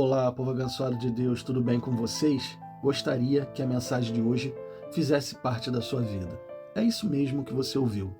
Olá, povo abençoado de Deus, tudo bem com vocês? Gostaria que a mensagem de hoje fizesse parte da sua vida. É isso mesmo que você ouviu.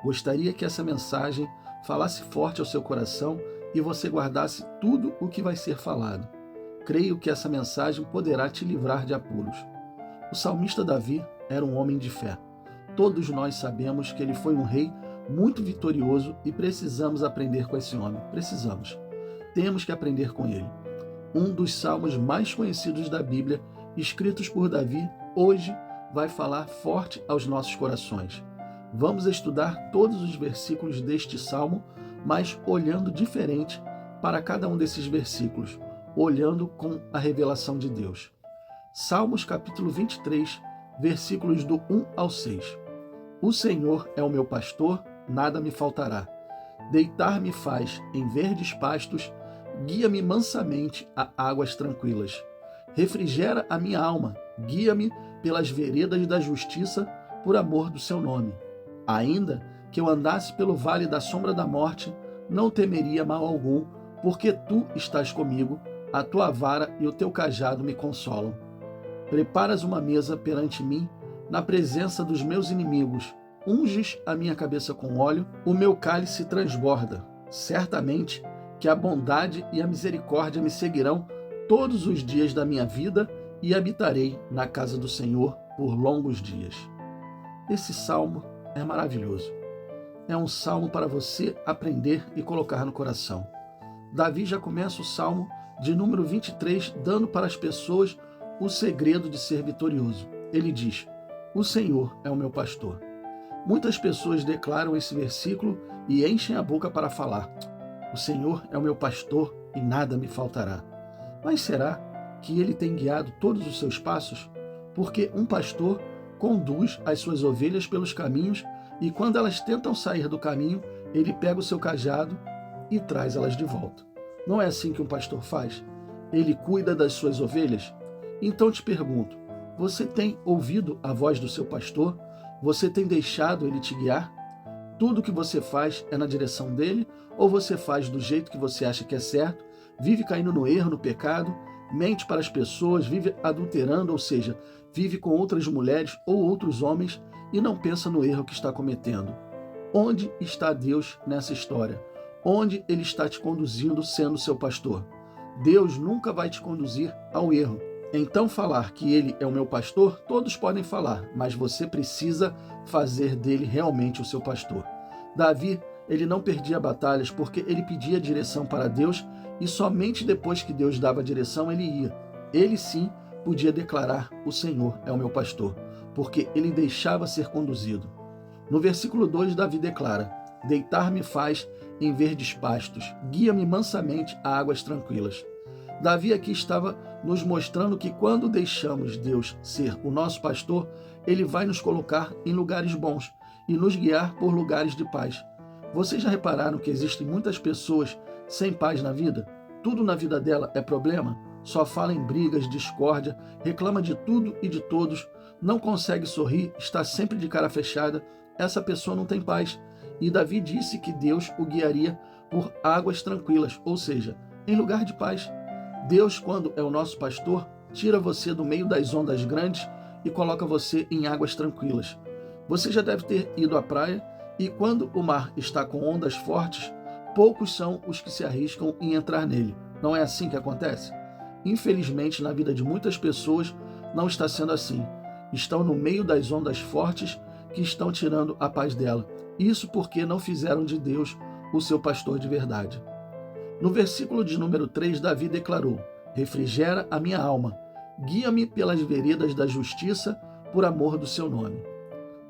Gostaria que essa mensagem falasse forte ao seu coração e você guardasse tudo o que vai ser falado. Creio que essa mensagem poderá te livrar de apuros. O salmista Davi era um homem de fé. Todos nós sabemos que ele foi um rei muito vitorioso e precisamos aprender com esse homem. Temos que aprender com ele. Um dos salmos mais conhecidos da Bíblia, escritos por Davi, hoje vai falar forte aos nossos corações. Vamos estudar todos os versículos deste salmo, mas olhando diferente para cada um desses versículos, olhando com a revelação de Deus. Salmos capítulo 23, versículos do 1 ao 6. O Senhor é o meu pastor, nada me faltará. Deitar-me faz em verdes pastos, guia-me mansamente a águas tranquilas. Refrigera a minha alma, guia-me pelas veredas da justiça, por amor do seu nome. Ainda que eu andasse pelo vale da sombra da morte, não temeria mal algum, porque tu estás comigo, a tua vara e o teu cajado me consolam. Preparas uma mesa perante mim, na presença dos meus inimigos. Unges a minha cabeça com óleo, o meu cálice transborda. Certamente que a bondade e a misericórdia me seguirão todos os dias da minha vida e habitarei na casa do Senhor por longos dias. Esse salmo é maravilhoso. É um salmo para você aprender e colocar no coração. Davi já começa o salmo de número 23 dando para as pessoas o segredo de ser vitorioso. Ele diz: o Senhor é o meu pastor. Muitas pessoas declaram esse versículo e enchem a boca para falar: o Senhor é o meu pastor e nada me faltará. Mas será que ele tem guiado todos os seus passos? Porque um pastor conduz as suas ovelhas pelos caminhos e quando elas tentam sair do caminho, ele pega o seu cajado e traz elas de volta. Não é assim que um pastor faz? Ele cuida das suas ovelhas? Então te pergunto, você tem ouvido a voz do seu pastor? Você tem deixado ele te guiar? Tudo que você faz é na direção dele ou você faz do jeito que você acha que é certo, vive caindo no erro, no pecado, mente para as pessoas, vive adulterando, ou seja, vive com outras mulheres ou outros homens e não pensa no erro que está cometendo? Onde está Deus nessa história? Onde ele está te conduzindo sendo seu pastor? Deus nunca vai te conduzir ao erro. Então falar que ele é o meu pastor, todos podem falar, mas você precisa fazer dele realmente o seu pastor. Davi, ele não perdia batalhas porque ele pedia direção para Deus e somente depois que Deus dava a direção ele ia. Ele sim podia declarar: o Senhor é o meu pastor, porque ele deixava ser conduzido. No versículo 2, Davi declara: deitar-me faz em verdes pastos, guia-me mansamente a águas tranquilas. Davi aqui estava nos mostrando que quando deixamos Deus ser o nosso pastor, ele vai nos colocar em lugares bons e nos guiar por lugares de paz. Vocês já repararam que existem muitas pessoas sem paz na vida? Tudo na vida dela é problema? Só fala em brigas, discórdia, reclama de tudo e de todos, não consegue sorrir, está sempre de cara fechada. Essa pessoa não tem paz. E Davi disse que Deus o guiaria por águas tranquilas, ou seja, em lugar de paz. Deus, quando é o nosso pastor, tira você do meio das ondas grandes e coloca você em águas tranquilas. Você já deve ter ido à praia e quando o mar está com ondas fortes, poucos são os que se arriscam em entrar nele. Não é assim que acontece? Infelizmente, na vida de muitas pessoas, não está sendo assim. Estão no meio das ondas fortes que estão tirando a paz dela. Isso porque não fizeram de Deus o seu pastor de verdade. No versículo de número 3, Davi declarou: refrigera a minha alma, guia-me pelas veredas da justiça, por amor do seu nome.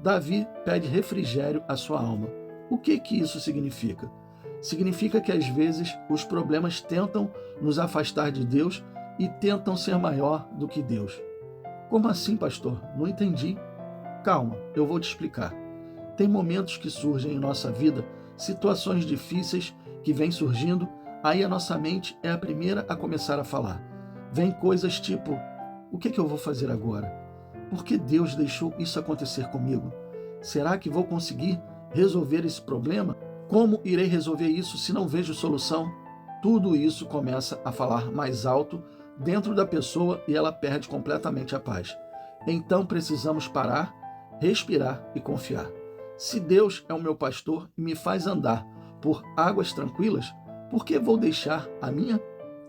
Davi pede refrigério à sua alma. O que isso significa? Significa que às vezes os problemas tentam nos afastar de Deus e tentam ser maior do que Deus. Como assim, pastor? Não entendi. Calma, eu vou te explicar. Tem momentos que surgem em nossa vida, situações difíceis que vêm surgindo. Aí a nossa mente é a primeira a começar a falar. Vem coisas tipo: o que eu vou fazer agora? Por que Deus deixou isso acontecer comigo? Será que vou conseguir resolver esse problema? Como irei resolver isso se não vejo solução? tudo isso começa a falar mais alto dentro da pessoa e ela perde completamente a paz. Então precisamos parar, respirar e confiar. Se Deus é o meu pastor e me faz andar por águas tranquilas, por que vou deixar a minha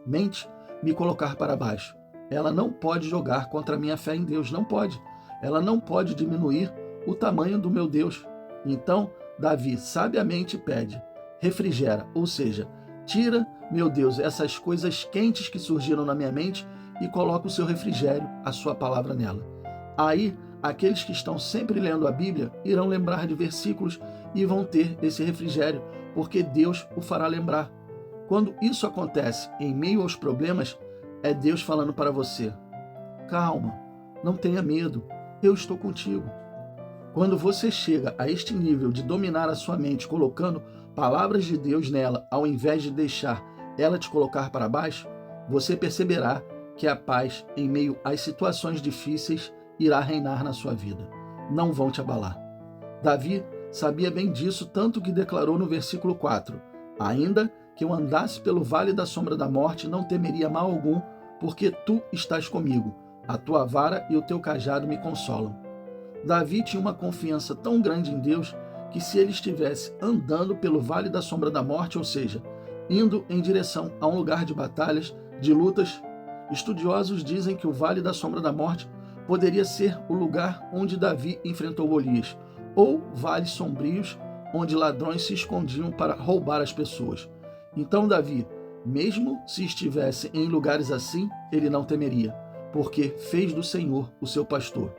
mente me colocar para baixo? Ela não pode jogar contra a minha fé em Deus, não pode. Ela não pode diminuir o tamanho do meu Deus. Então, Davi sabiamente pede, refrigera, ou seja, tira, meu Deus, essas coisas quentes que surgiram na minha mente e coloca o seu refrigério, a sua palavra nela. Aí, aqueles que estão sempre lendo a Bíblia irão lembrar de versículos e vão ter esse refrigério, porque Deus o fará lembrar. Quando isso acontece em meio aos problemas, é Deus falando para você: calma, não tenha medo, eu estou contigo. Quando você chega a este nível de dominar a sua mente colocando palavras de Deus nela, ao invés de deixar ela te colocar para baixo, você perceberá que a paz em meio às situações difíceis irá reinar na sua vida. Não vão te abalar. Davi sabia bem disso, tanto que declarou no versículo 4: ainda que eu andasse pelo vale da sombra da morte, não temeria mal algum, porque tu estás comigo. A tua vara e o teu cajado me consolam. Davi tinha uma confiança tão grande em Deus que se ele estivesse andando pelo vale da sombra da morte, ou seja, indo em direção a um lugar de batalhas, de lutas, estudiosos dizem que o vale da sombra da morte poderia ser o lugar onde Davi enfrentou Golias, ou vales sombrios onde ladrões se escondiam para roubar as pessoas. Então Davi, mesmo se estivesse em lugares assim, ele não temeria, porque fez do Senhor o seu pastor.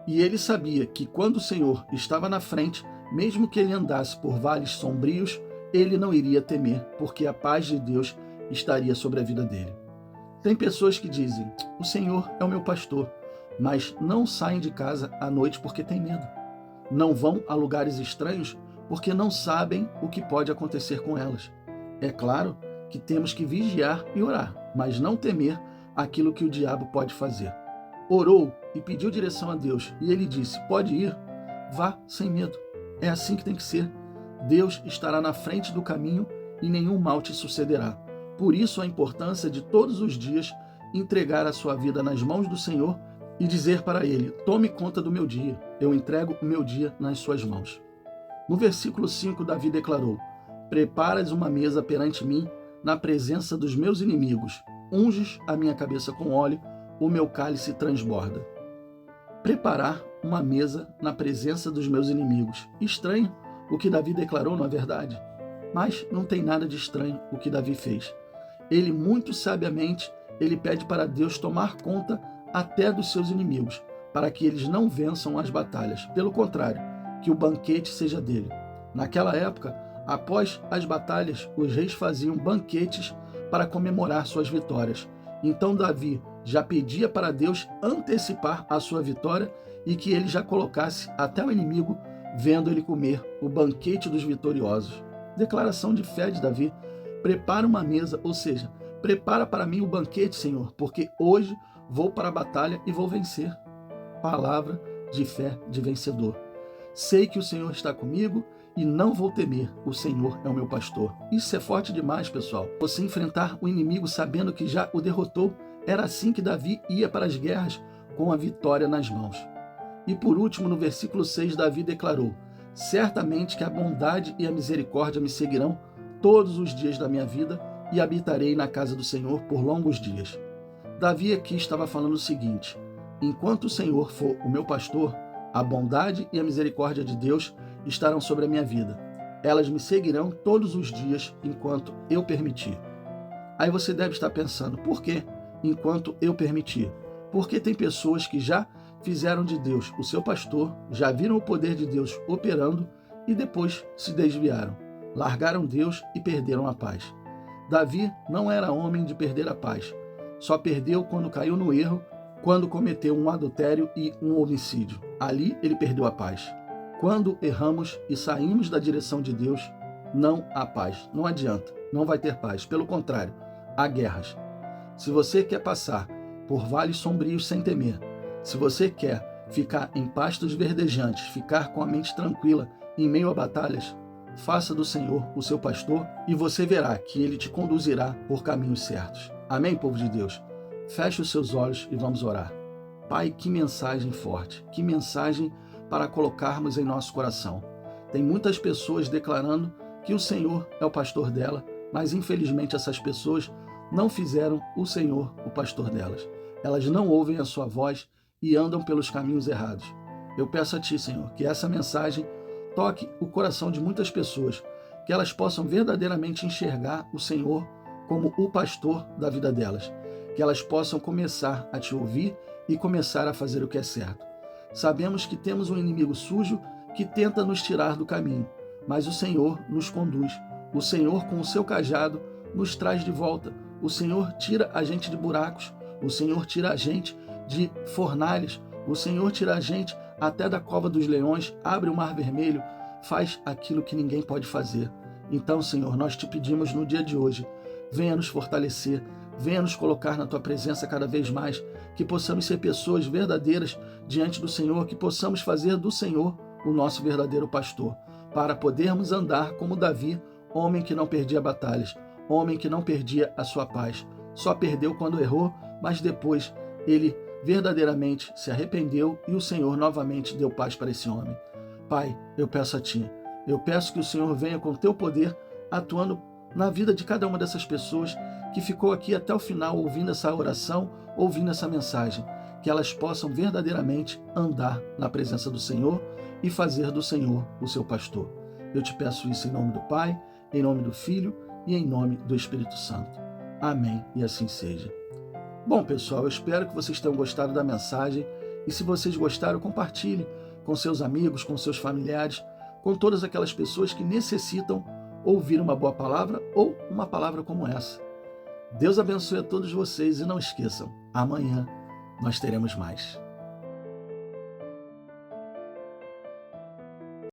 E ele sabia que quando o Senhor estava na frente, mesmo que ele andasse por vales sombrios, ele não iria temer, porque a paz de Deus estaria sobre a vida dele. Tem pessoas que dizem: o Senhor é o meu pastor, mas não saem de casa à noite porque têm medo. Não vão a lugares estranhos porque não sabem o que pode acontecer com elas. É claro que temos que vigiar e orar, mas não temer aquilo que o diabo pode fazer. Orou e pediu direção a Deus, e ele disse: pode ir, vá sem medo. É assim que tem que ser. Deus estará na frente do caminho e nenhum mal te sucederá. Por isso a importância de todos os dias entregar a sua vida nas mãos do Senhor e dizer para ele: tome conta do meu dia, eu entrego o meu dia nas suas mãos. No versículo 5, Davi declarou: preparas uma mesa perante mim na presença dos meus inimigos, unges a minha cabeça com óleo, o meu cálice transborda. Preparar uma mesa na presença dos meus inimigos. Estranho o que Davi declarou, não é verdade? Mas não tem nada de estranho o que Davi fez. Ele, muito sabiamente, ele pede para Deus tomar conta até dos seus inimigos, para que eles não vençam as batalhas. Pelo contrário, que o banquete seja dele. Naquela época, após as batalhas, os reis faziam banquetes para comemorar suas vitórias. Então Davi já pedia para Deus antecipar a sua vitória e que ele já colocasse até o inimigo vendo ele comer o banquete dos vitoriosos. Declaração de fé de Davi: prepara uma mesa, ou seja, prepara para mim o banquete, Senhor, porque hoje vou para a batalha e vou vencer. Palavra de fé de vencedor. Sei que o Senhor está comigo e não vou temer, o Senhor é o meu pastor. Isso é forte demais, pessoal. Você enfrentar o inimigo sabendo que já o derrotou. Era assim que Davi ia para as guerras, com a vitória nas mãos. E por último, no versículo 6, Davi declarou: certamente que a bondade e a misericórdia me seguirão todos os dias da minha vida e habitarei na casa do Senhor por longos dias. Davi aqui estava falando o seguinte: enquanto o Senhor for o meu pastor, a bondade e a misericórdia de Deus estarão sobre a minha vida. Elas me seguirão todos os dias enquanto eu permitir. Aí você deve estar pensando: por quê? Enquanto eu permitir? Porque tem pessoas que já fizeram de Deus o seu pastor, já viram o poder de Deus operando e depois se desviaram, largaram Deus e perderam a paz. Davi não era homem de perder a paz, só perdeu quando caiu no erro, quando cometeu um adultério e um homicídio. Ali ele perdeu a paz. Quando erramos e saímos da direção de Deus, não há paz, não adianta, não vai ter paz, pelo contrário, há guerras. Se você quer passar por vales sombrios sem temer, se você quer ficar em pastos verdejantes, ficar com a mente tranquila em meio a batalhas, faça do Senhor o seu pastor e você verá que ele te conduzirá por caminhos certos. Amém, povo de Deus? Feche os seus olhos e vamos orar. Pai, que mensagem forte, que mensagem para colocarmos em nosso coração. Tem muitas pessoas declarando que o Senhor é o pastor dela, mas infelizmente essas pessoas não fizeram o Senhor o pastor delas. Elas não ouvem a sua voz e andam pelos caminhos errados. Eu peço a Ti, Senhor, que essa mensagem toque o coração de muitas pessoas, que elas possam verdadeiramente enxergar o Senhor como o pastor da vida delas, que elas possam começar a Te ouvir e começar a fazer o que é certo. Sabemos que temos um inimigo sujo que tenta nos tirar do caminho, mas o Senhor nos conduz. O Senhor, com o seu cajado, nos traz de volta. O Senhor tira a gente de buracos. O Senhor tira a gente de fornalhas. O Senhor tira a gente até da cova dos leões, abre o mar vermelho, faz aquilo que ninguém pode fazer. Então, Senhor, nós te pedimos no dia de hoje, venha nos fortalecer, venha nos colocar na tua presença cada vez mais, que possamos ser pessoas verdadeiras diante do Senhor, que possamos fazer do Senhor o nosso verdadeiro pastor, para podermos andar como Davi, homem que não perdia batalhas, homem que não perdia a sua paz. Só perdeu quando errou, mas depois ele verdadeiramente se arrependeu e o Senhor novamente deu paz para esse homem. Pai, eu peço a Ti, eu peço que o Senhor venha com Teu poder atuando na vida de cada uma dessas pessoas que ficou aqui até o final ouvindo essa oração, ouvindo essa mensagem, que elas possam verdadeiramente andar na presença do Senhor e fazer do Senhor o seu pastor. Eu te peço isso em nome do Pai, em nome do Filho e em nome do Espírito Santo. Amém, e assim seja. Bom, pessoal, eu espero que vocês tenham gostado da mensagem e se vocês gostaram, compartilhe com seus amigos, com seus familiares, com todas aquelas pessoas que necessitam ouvir uma boa palavra ou uma palavra como essa. Deus abençoe a todos vocês e não esqueçam, amanhã nós teremos mais.